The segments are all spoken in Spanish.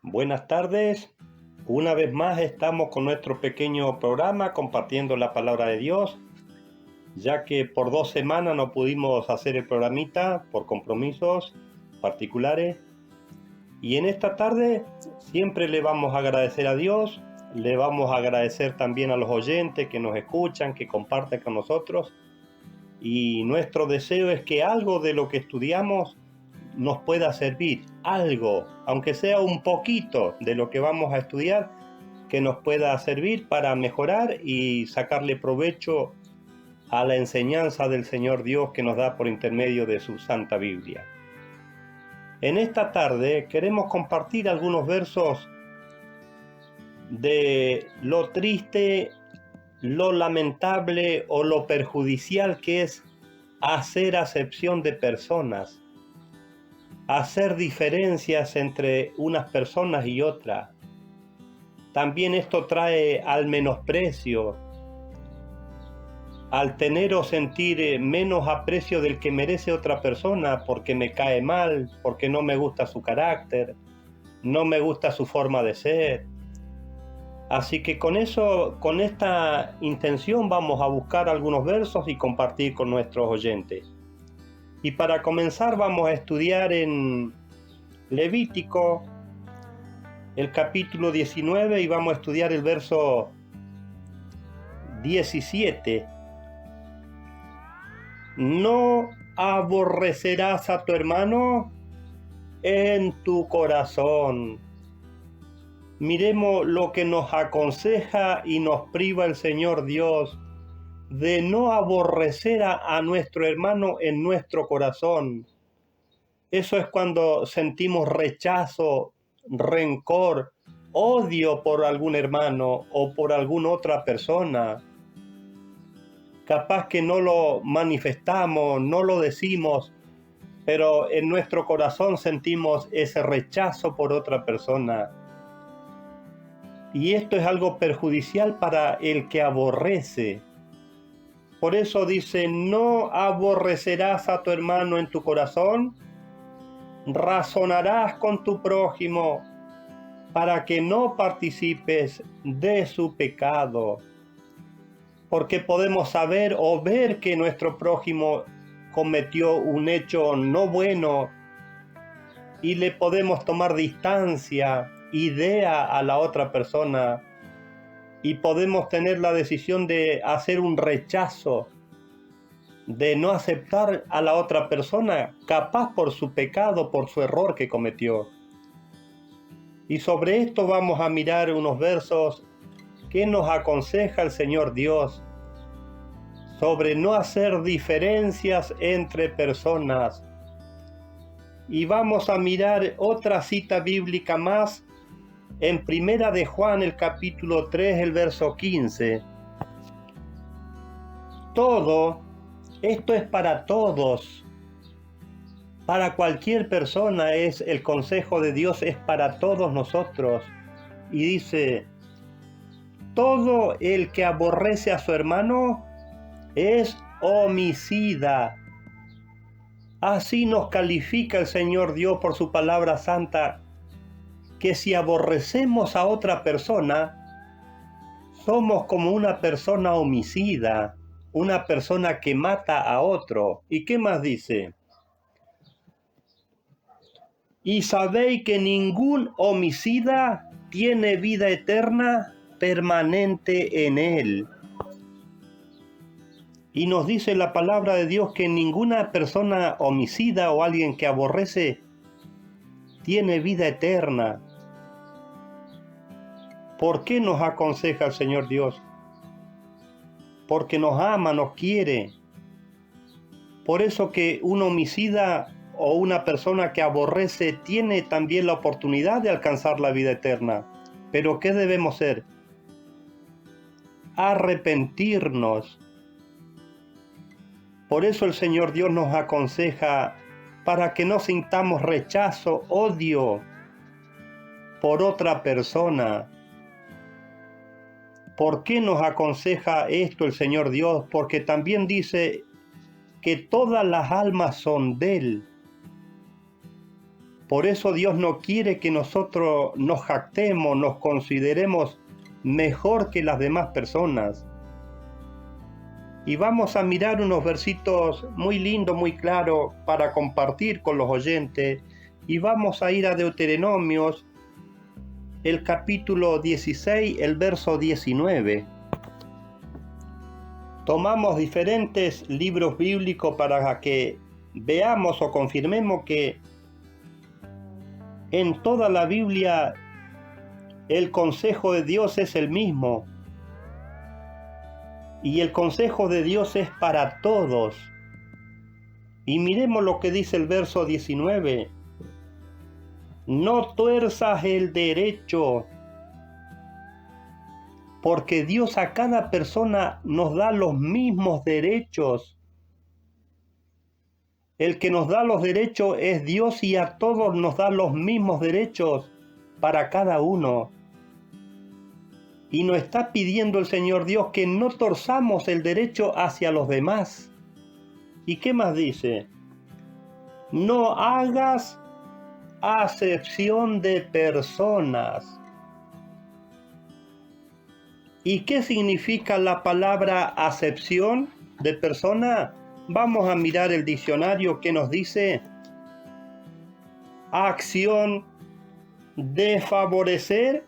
Buenas tardes. Una vez más estamos con nuestro pequeño programa compartiendo la palabra de Dios, ya que por 2 semanas no pudimos hacer el programita por compromisos particulares. Y en esta tarde siempre le vamos a agradecer a Dios, le vamos a agradecer también a los oyentes que nos escuchan, que comparten con nosotros. Y nuestro deseo es que algo de lo que estudiamos nos pueda servir, algo, aunque sea un poquito de lo que vamos a estudiar, que nos pueda servir para mejorar y sacarle provecho a la enseñanza del Señor Dios que nos da por intermedio de su Santa Biblia. En esta tarde queremos compartir algunos versos de lo triste, lo lamentable o lo perjudicial que es hacer acepción de personas, hacer diferencias entre unas personas y otras. También esto trae al menosprecio, al tener o sentir menos aprecio del que merece otra persona porque me cae mal, porque no me gusta su carácter, no me gusta su forma de ser. Así que con esta intención vamos a buscar algunos versos y compartir con nuestros oyentes. Y para comenzar vamos a estudiar en Levítico, el capítulo 19, y vamos a estudiar el verso 17. No aborrecerás a tu hermano en tu corazón. Miremos lo que nos aconseja y nos priva el Señor Dios de no aborrecer a nuestro hermano en nuestro corazón. Eso es cuando sentimos rechazo, rencor, odio por algún hermano o por alguna otra persona. Capaz que no lo manifestamos, no lo decimos, pero en nuestro corazón sentimos ese rechazo por otra persona. Y esto es algo perjudicial para el que aborrece. Por eso dice, no aborrecerás a tu hermano en tu corazón, razonarás con tu prójimo para que no participes de su pecado. Porque podemos saber o ver que nuestro prójimo cometió un hecho no bueno y le podemos tomar distancia, idea a la otra persona, y podemos tener la decisión de hacer un rechazo, de no aceptar a la otra persona, capaz por su pecado, por su error que cometió. Y sobre esto vamos a mirar unos versos que nos aconseja el Señor Dios sobre no hacer diferencias entre personas. Y vamos a mirar otra cita bíblica más en Primera de Juan, el capítulo 3, el verso 15. Todo esto es para todos, para cualquier persona. Es el consejo de Dios, es para todos nosotros. Y dice, todo el que aborrece a su hermano es homicida. Así nos califica el Señor Dios por su palabra santa, que si aborrecemos a otra persona, somos como una persona homicida, una persona que mata a otro. ¿Y qué más dice? Y sabéis que ningún homicida tiene vida eterna permanente en él. Y nos dice la palabra de Dios que ninguna persona homicida o alguien que aborrece tiene vida eterna. ¿Por qué nos aconseja el Señor Dios? Porque nos ama, nos quiere. Por eso que un homicida o una persona que aborrece tiene también la oportunidad de alcanzar la vida eterna. Pero ¿qué debemos hacer? Arrepentirnos. Por eso el Señor Dios nos aconseja para que no sintamos rechazo, odio por otra persona. ¿Por qué nos aconseja esto el Señor Dios? Porque también dice que todas las almas son de Él. Por eso Dios no quiere que nosotros nos jactemos, nos consideremos mejor que las demás personas. Y vamos a mirar unos versitos muy lindos, muy claros para compartir con los oyentes. Y vamos a ir a Deuteronomios, el capítulo 16, el verso 19. Tomamos diferentes libros bíblicos para que veamos o confirmemos que en toda la Biblia el consejo de Dios es el mismo. Y el consejo de Dios es para todos. Y miremos lo que dice el verso 19. No tuerzas el derecho, porque Dios a cada persona nos da los mismos derechos. El que nos da los derechos es Dios y a todos nos da los mismos derechos para cada uno. Y nos está pidiendo el Señor Dios que no torzamos el derecho hacia los demás. ¿Y qué más dice? No hagas acepción de personas. ¿Y qué significa la palabra acepción de persona? Vamos a mirar el diccionario que nos dice: acción de favorecer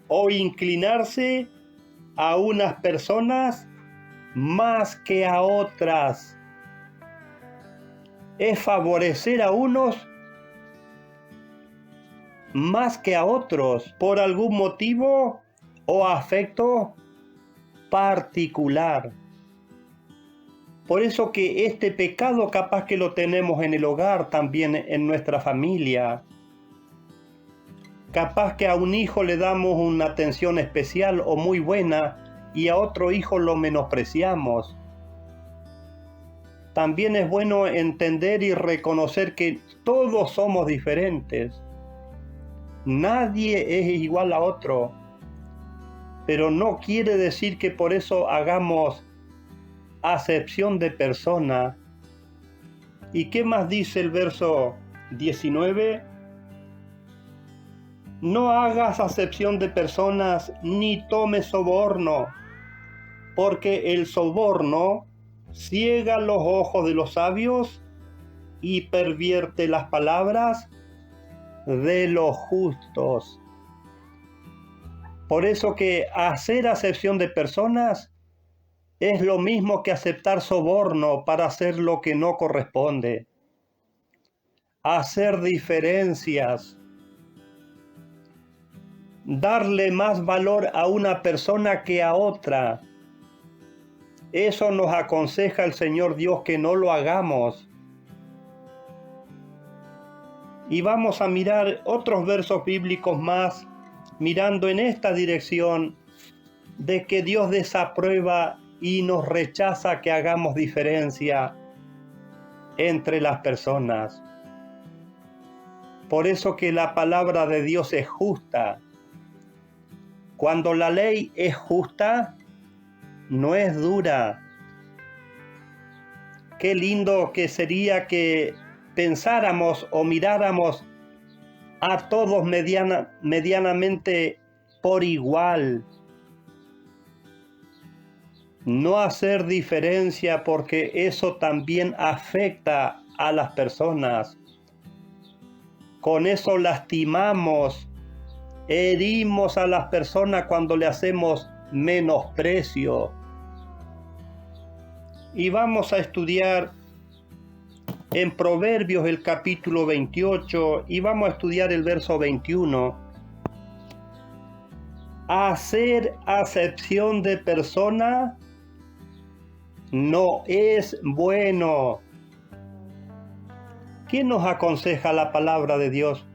o inclinarse a unas personas más que a otras. Es favorecer a unos más que a otros por algún motivo o afecto particular. Por eso que este pecado capaz que lo tenemos en el hogar, también en nuestra familia. Capaz que a un hijo le damos una atención especial o muy buena y a otro hijo lo menospreciamos. También es bueno entender y reconocer que todos somos diferentes. Nadie es igual a otro. Pero no quiere decir que por eso hagamos acepción de persona. ¿Y qué más dice el verso 19? No hagas acepción de personas ni tomes soborno, porque el soborno ciega los ojos de los sabios y pervierte las palabras de los justos. Por eso que hacer acepción de personas es lo mismo que aceptar soborno para hacer lo que no corresponde. Hacer diferencias. Darle más valor a una persona que a otra. Eso nos aconseja el Señor Dios que no lo hagamos. Y vamos a mirar otros versos bíblicos más, mirando en esta dirección de que Dios desaprueba y nos rechaza que hagamos diferencia entre las personas. Por eso que la palabra de Dios es justa. Cuando la ley es justa, no es dura. Qué lindo que sería que pensáramos o miráramos a todos medianamente por igual. No hacer diferencia, porque eso también afecta a las personas. Con eso lastimamos, herimos a las personas cuando le hacemos menosprecio. Y vamos a estudiar en Proverbios el capítulo 28 y vamos a estudiar el verso 21. Hacer acepción de persona no es bueno. ¿Qué nos aconseja la palabra de Dios?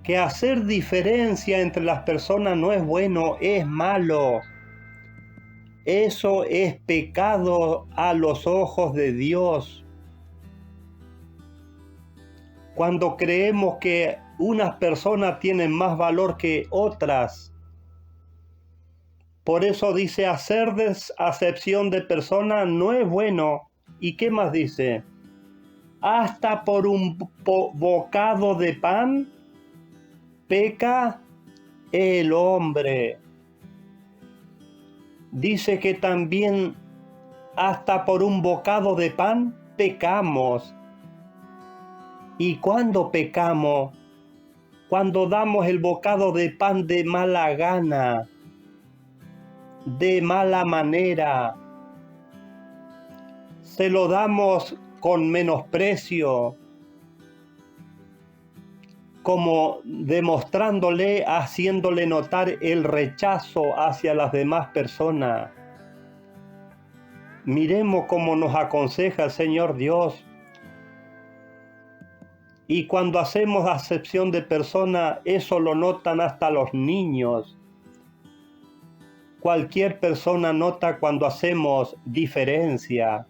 Que hacer diferencia entre las personas no es bueno, es malo. Eso es pecado a los ojos de Dios. Cuando creemos que unas personas tienen más valor que otras. Por eso dice, hacer acepción de personas no es bueno. ¿Y qué más dice? hasta por un bocado de pan peca el hombre. Dice que también hasta por un bocado de pan pecamos. ¿Y cuándo pecamos? Cuando damos el bocado de pan de mala gana, de mala manera. Se lo damos con menosprecio, como demostrándole, haciéndole notar el rechazo hacia las demás personas. Miremos cómo nos aconseja el Señor Dios. Y cuando hacemos acepción de persona, eso lo notan hasta los niños. Cualquier persona nota cuando hacemos diferencia,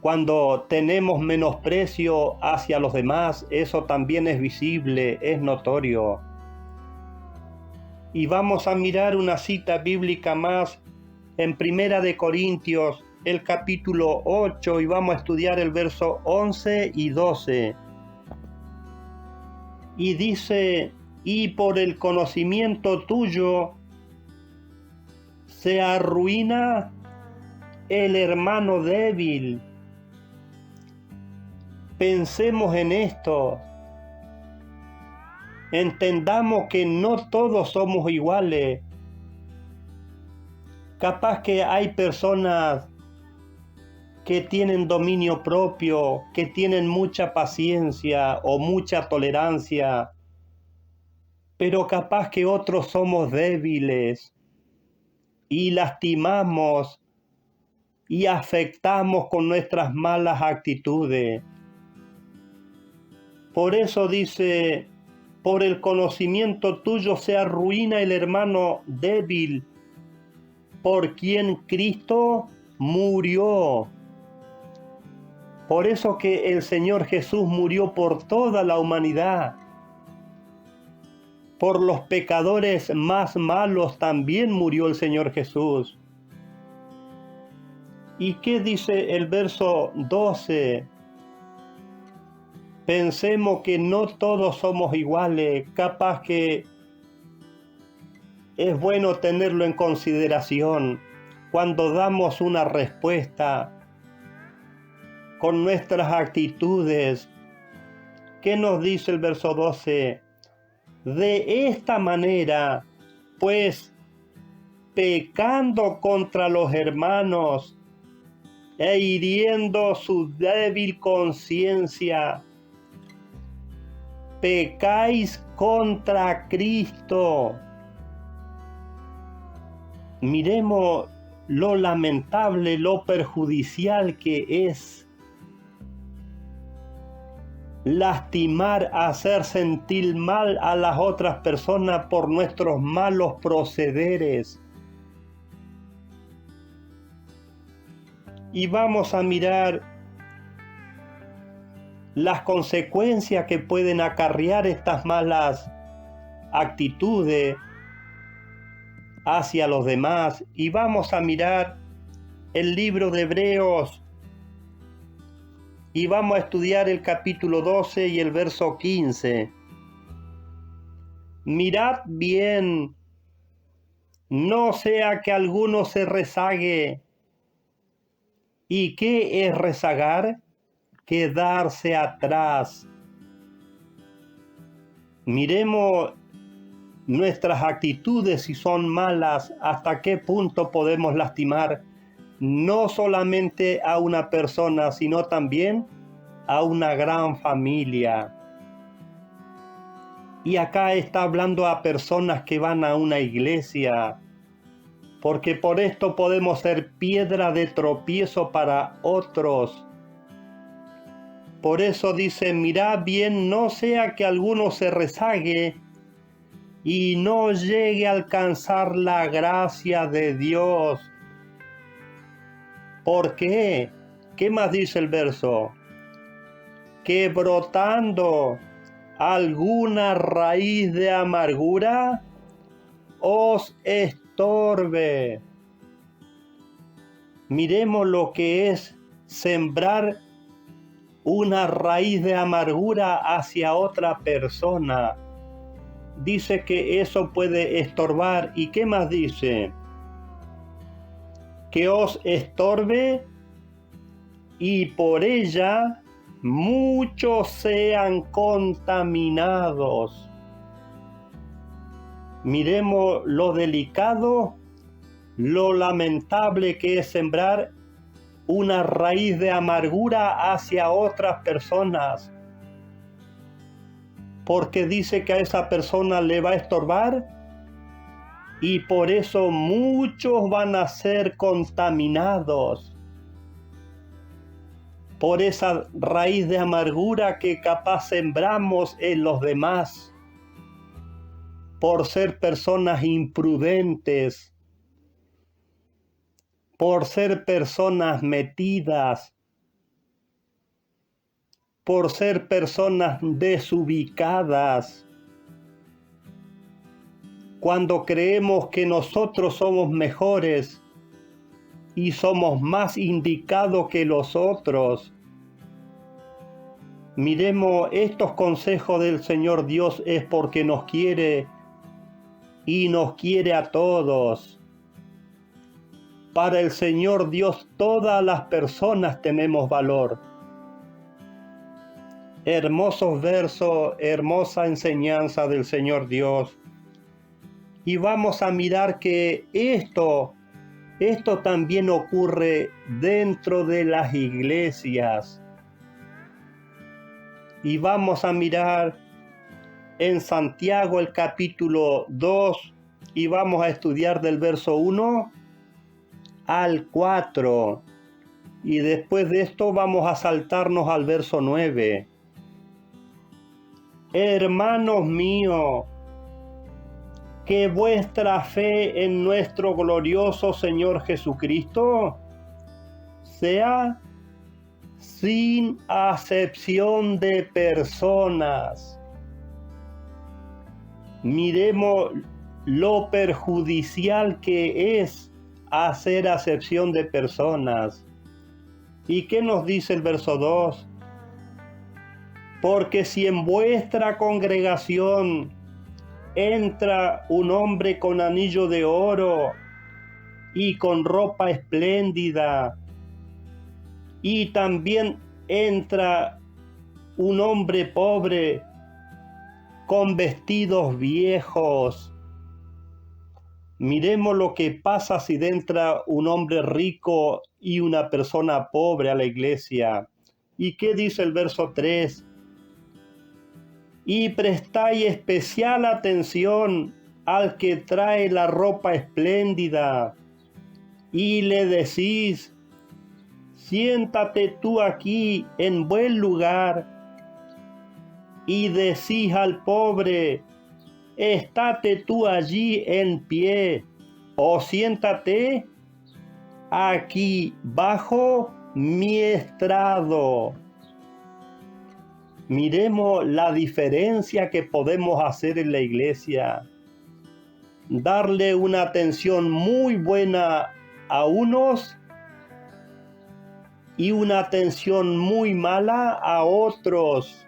cuando tenemos menosprecio hacia los demás, eso también es visible, es notorio. Y vamos a mirar una cita bíblica más en Primera de Corintios, el capítulo 8, y vamos a estudiar el verso 11 y 12. Y dice: y por el conocimiento tuyo se arruina el hermano débil. Pensemos en esto. Entendamos que no todos somos iguales. Capaz que hay personas que tienen dominio propio, que tienen mucha paciencia o mucha tolerancia, pero capaz que otros somos débiles y lastimamos y afectamos con nuestras malas actitudes. Por eso dice: por el conocimiento tuyo se arruina el hermano débil, por quien Cristo murió. Por eso que el Señor Jesús murió por toda la humanidad. Por los pecadores más malos también murió el Señor Jesús. ¿Y qué dice el verso 12? Pensemos que no todos somos iguales. Capaz que es bueno tenerlo en consideración cuando damos una respuesta con nuestras actitudes. ¿Qué nos dice el verso 12? De esta manera, pues, pecando contra los hermanos e hiriendo su débil conciencia, pecáis contra Cristo. Miremos lo lamentable, lo perjudicial que es lastimar, hacer sentir mal a las otras personas por nuestros malos procederes. Y vamos a mirar las consecuencias que pueden acarrear estas malas actitudes hacia los demás. Y vamos a mirar el libro de Hebreos y vamos a estudiar el capítulo 12 y el verso 15. Mirad bien, no sea que alguno se rezague. ¿Y qué es rezagar? Quedarse atrás. Miremos nuestras actitudes, si son malas, hasta qué punto podemos lastimar no solamente a una persona, sino también a una gran familia. Y acá está hablando a personas que van a una iglesia, porque por esto podemos ser piedra de tropiezo para otros. Por eso dice: mirad bien, no sea que alguno se rezague y no llegue a alcanzar la gracia de Dios. ¿Por qué? ¿Qué más dice el verso? Que brotando alguna raíz de amargura os estorbe. Miremos lo que es sembrar una raíz de amargura hacia otra persona. Dice que eso puede estorbar. ¿Y qué más dice? Que os estorbe y por ella muchos sean contaminados. Miremos lo delicado, lo lamentable que es sembrar una raíz de amargura hacia otras personas, porque dice que a esa persona le va a estorbar y por eso muchos van a ser contaminados por esa raíz de amargura que capaz sembramos en los demás, por ser personas imprudentes, por ser personas metidas, por ser personas desubicadas. Cuando creemos que nosotros somos mejores y somos más indicados que los otros. Miremos, estos consejos del Señor Dios es porque nos quiere y nos quiere a todos. Para el Señor Dios todas las personas tenemos valor. Hermosos versos, hermosa enseñanza del Señor Dios. Y vamos a mirar que esto también ocurre dentro de las iglesias. Y vamos a mirar en Santiago el capítulo 2 y vamos a estudiar del verso 1 al 4. Y después de esto vamos a saltarnos al verso 9. Hermanos míos, que vuestra fe en nuestro glorioso Señor Jesucristo sea sin acepción de personas. Miremos lo perjudicial que es hacer acepción de personas. ¿Y qué nos dice el verso 2? Porque si en vuestra congregación entra un hombre con anillo de oro y con ropa espléndida, y también entra un hombre pobre con vestidos viejos. Miremos lo que pasa si entra un hombre rico y una persona pobre a la iglesia. ¿Y qué dice el verso 3? Y prestáis especial atención al que trae la ropa espléndida y le decís: siéntate tú aquí en buen lugar, y decís al pobre: estate tú allí en pie, o siéntate aquí bajo mi estrado. Miremos la diferencia que podemos hacer en la iglesia. Darle una atención muy buena a unos y una atención muy mala a otros.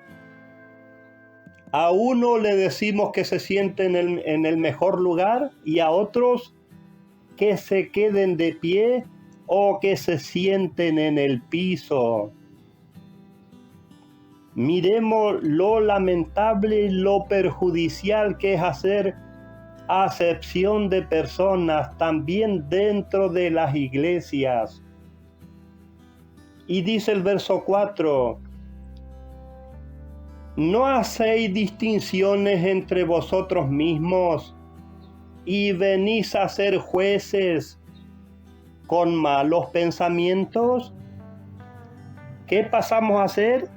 A uno le decimos que se sienten en el mejor lugar y a otros que se queden de pie o que se sienten en el piso. Miremos lo lamentable y lo perjudicial que es hacer acepción de personas también dentro de las iglesias. Y dice el verso 4: ¿no hacéis distinciones entre vosotros mismos y venís a ser jueces con malos pensamientos? ¿Qué pasamos a ser?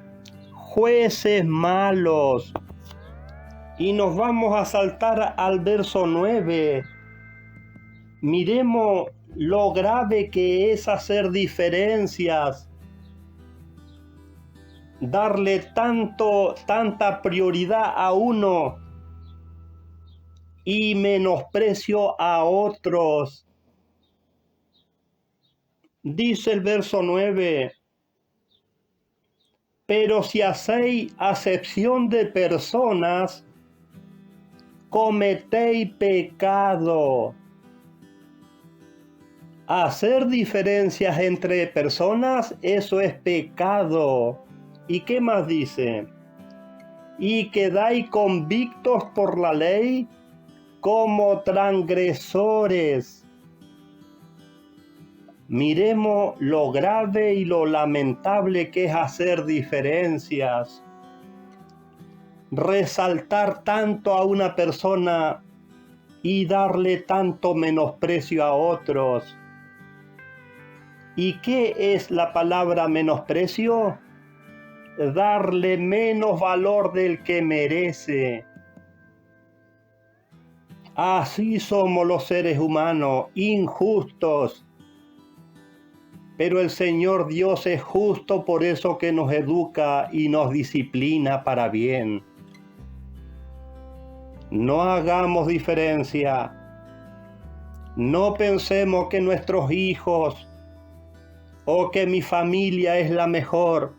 Jueces malos. Y nos vamos a saltar al verso 9. Miremos lo grave que es hacer diferencias, darle tanta prioridad a uno y menosprecio a otros. Dice el verso 9: Pero si hacéis acepción de personas, cometéis pecado. Hacer diferencias entre personas, eso es pecado. ¿Y qué más dice? Y quedáis convictos por la ley como transgresores. Miremos lo grave y lo lamentable que es hacer diferencias. Resaltar tanto a una persona y darle tanto menosprecio a otros. ¿Y qué es la palabra menosprecio? Darle menos valor del que merece. Así somos los seres humanos, injustos. Pero el Señor Dios es justo, por eso que nos educa y nos disciplina para bien. No hagamos diferencia. No pensemos que nuestros hijos o que mi familia es la mejor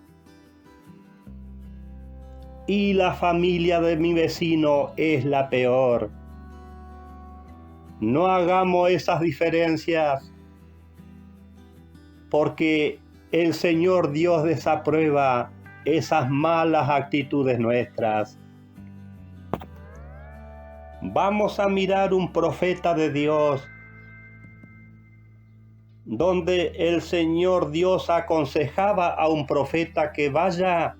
y la familia de mi vecino es la peor. No hagamos esas diferencias, porque el Señor Dios desaprueba esas malas actitudes nuestras. Vamos a mirar un profeta de Dios, donde el Señor Dios aconsejaba a un profeta que vaya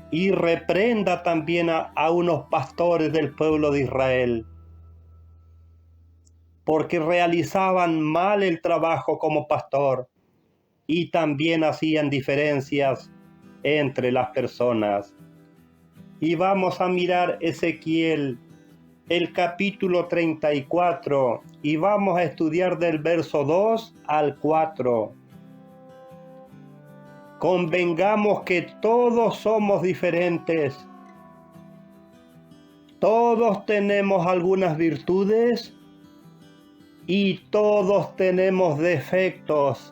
y reprenda también a unos pastores del pueblo de Israel, porque realizaban mal el trabajo como pastor y también hacían diferencias entre las personas. Y vamos a mirar Ezequiel, el capítulo 34, y vamos a estudiar del verso 2 al 4. Convengamos que todos somos diferentes. Todos tenemos algunas virtudes y todos tenemos defectos.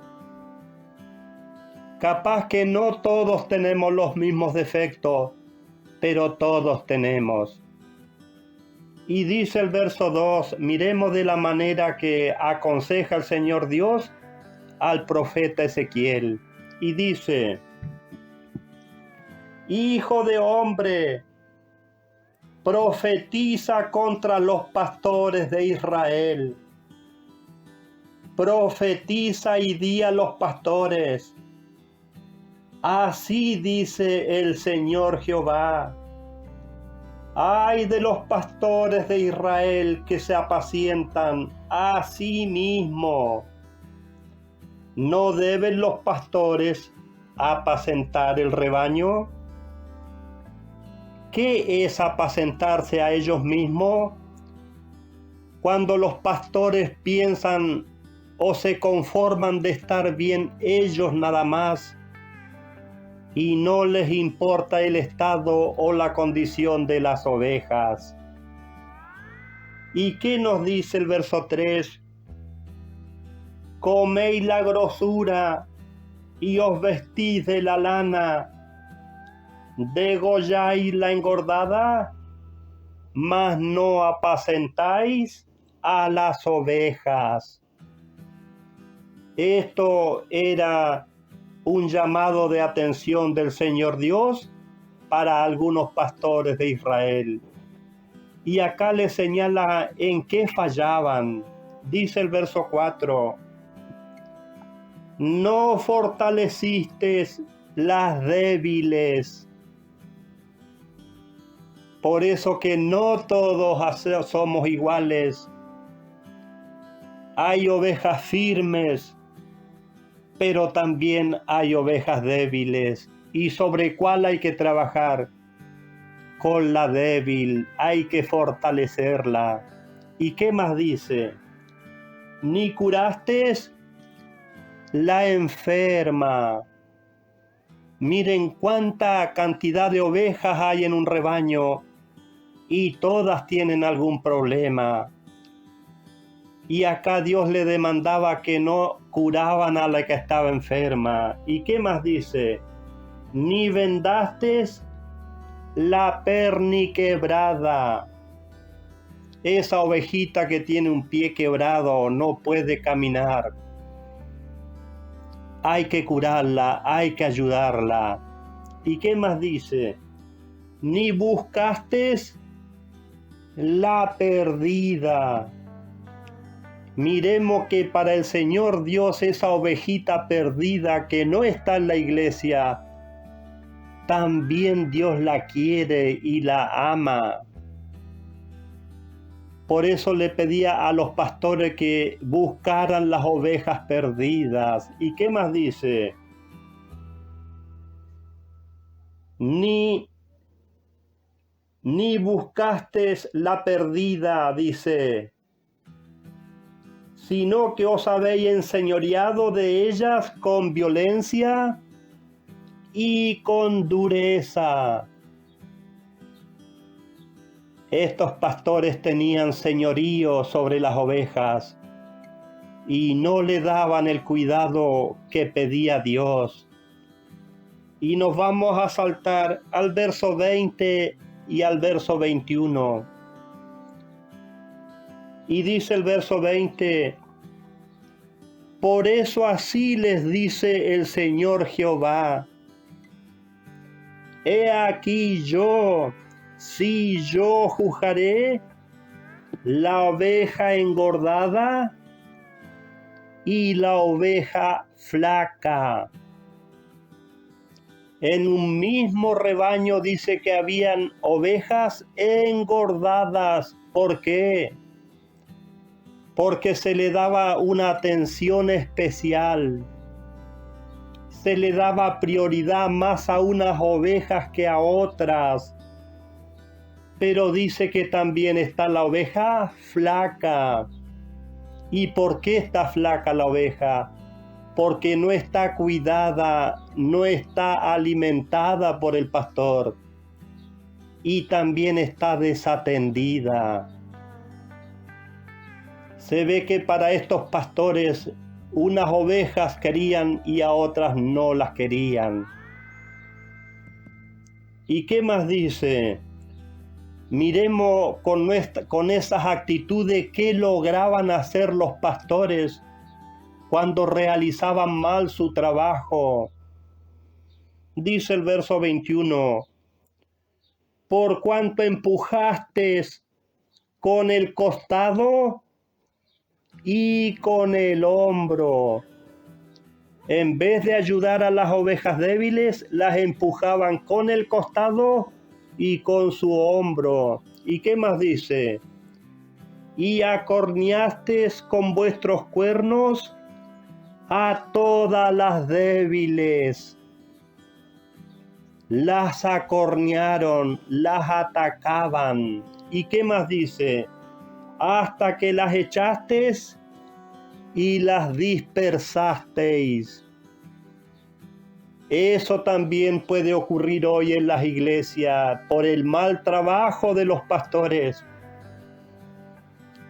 Capaz que no todos tenemos los mismos defectos, pero todos tenemos. Y dice el verso 2, miremos de la manera que aconseja el Señor Dios al profeta Ezequiel. Y dice: Hijo de hombre, profetiza contra los pastores de Israel. Profetiza y di a los pastores: así dice el Señor Jehová. Ay de los pastores de Israel que se apacientan a sí mismos. ¿No deben los pastores apacentar el rebaño? ¿Qué es apacentarse a ellos mismos? Cuando los pastores piensan o se conforman de estar bien ellos nada más, y no les importa el estado o la condición de las ovejas. ¿Y qué nos dice el verso 3? Coméis la grosura y os vestís de la lana, degolláis la engordada, mas no apacentáis a las ovejas. Esto era un llamado de atención del Señor Dios para algunos pastores de Israel. Y acá les señala en qué fallaban. Dice el verso 4, no fortaleciste las débiles. Por eso que no todos somos iguales. Hay ovejas firmes, pero también hay ovejas débiles. ¿Y sobre cuál hay que trabajar? Con la débil, hay que fortalecerla. ¿Y qué más dice? Ni curaste la enferma. Miren cuánta cantidad de ovejas hay en un rebaño y todas tienen algún problema. Y acá Dios le demandaba que no curaban a la que estaba enferma. ¿Y qué más dice? ni vendaste la perniquebrada. Esa ovejita que tiene un pie quebrado no puede caminar. Hay que curarla, hay que ayudarla. ¿Y qué más dice? Ni buscaste la perdida. Miremos que para el Señor Dios esa ovejita perdida que no está en la iglesia, también Dios la quiere y la ama. Por eso le pedía a los pastores que buscaran las ovejas perdidas. ¿Y qué más dice? Ni buscaste la perdida, dice, sino que os habéis enseñoreado de ellas con violencia y con dureza. Estos pastores tenían señorío sobre las ovejas y no le daban el cuidado que pedía Dios. Y nos vamos a saltar al verso 20 y al verso 21. Y dice el verso 20, por eso así les dice el Señor Jehová, he aquí yo juzgaré la oveja engordada y la oveja flaca. En un mismo rebaño dice que habían ovejas engordadas. ¿Por qué? Porque se le daba una atención especial. Se le daba prioridad más a unas ovejas que a otras. Pero dice que también está la oveja flaca. ¿Y por qué está flaca la oveja? Porque no está cuidada, no está alimentada por el pastor. Y también está desatendida. Se ve que para estos pastores unas ovejas querían y a otras no las querían. ¿Y qué más dice? Miremos con esas actitudes qué lograban hacer los pastores cuando realizaban mal su trabajo. Dice el verso 21, por cuanto empujaste con el costado y con el hombro. En vez de ayudar a las ovejas débiles, las empujaban con el costado y con su hombro. ¿Y qué más dice? Y acorneaste con vuestros cuernos a todas las débiles. Las acornearon, las atacaban. ¿Y qué más dice? Hasta que las echasteis y las dispersasteis. Eso también puede ocurrir hoy en las iglesias por el mal trabajo de los pastores.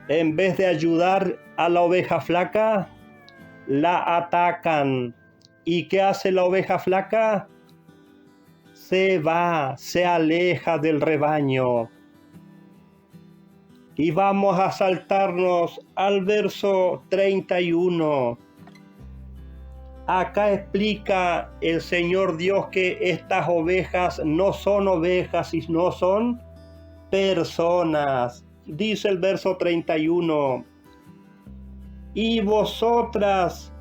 En vez de ayudar a la oveja flaca, la atacan. ¿Y qué hace la oveja flaca? Se va, se aleja del rebaño. Y vamos a saltarnos al verso 31. Acá explica el Señor Dios que estas ovejas no son ovejas, sino son personas. Dice el verso 31. Y vosotras,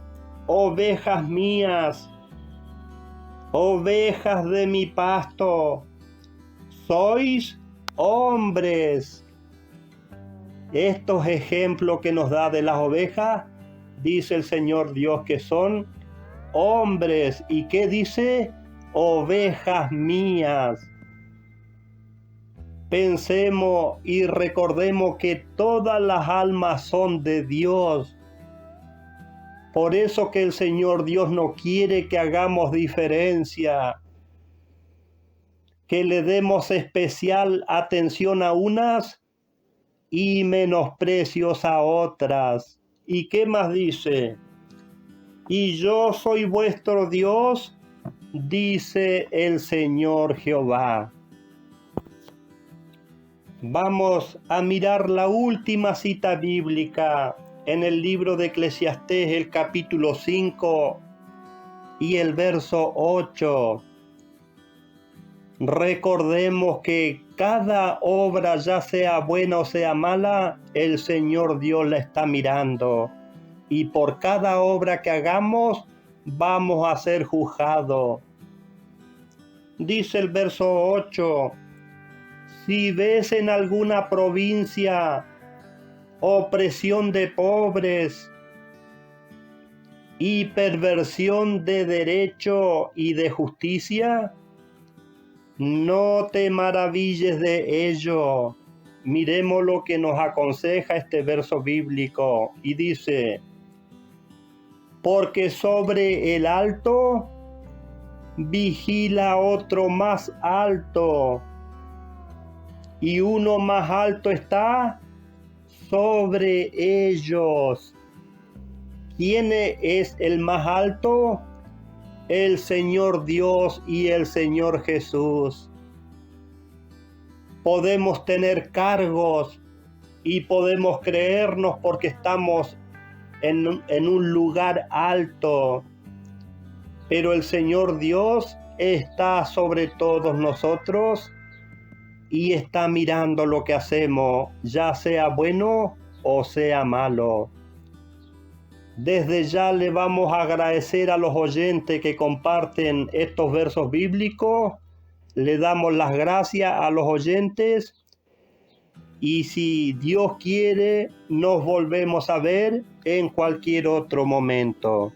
ovejas mías, ovejas de mi pasto, sois hombres. Estos ejemplos que nos da de las ovejas, dice el Señor Dios que son hombres. ¿Y qué dice? Ovejas mías. Pensemos y recordemos que todas las almas son de Dios. Por eso que el Señor Dios no quiere que hagamos diferencia, que le demos especial atención a unas y menosprecios a otras. ¿Y qué más dice? Y yo soy vuestro Dios dice el Señor Jehová. Vamos a mirar la última cita bíblica en el libro de Eclesiastés, el capítulo 5 y el verso 8. Recordemos que cada obra, ya sea buena o sea mala, el Señor Dios la está mirando. Y por cada obra que hagamos, vamos a ser juzgados. Dice el verso 8, si ves en alguna provincia opresión de pobres y perversión de derecho y de justicia, no te maravilles de ello. Miremos lo que nos aconseja este verso bíblico y dice, porque sobre el alto vigila otro más alto, y uno más alto está sobre ellos. ¿Quién es el más alto? El Señor Dios y el Señor Jesús. Podemos tener cargos y podemos creernos porque estamos en un lugar alto, pero el Señor Dios está sobre todos nosotros y está mirando lo que hacemos, ya sea bueno o sea malo. Desde ya le vamos a agradecer a los oyentes que comparten estos versos bíblicos. Le damos las gracias a los oyentes y si Dios quiere, nos volvemos a ver en cualquier otro momento.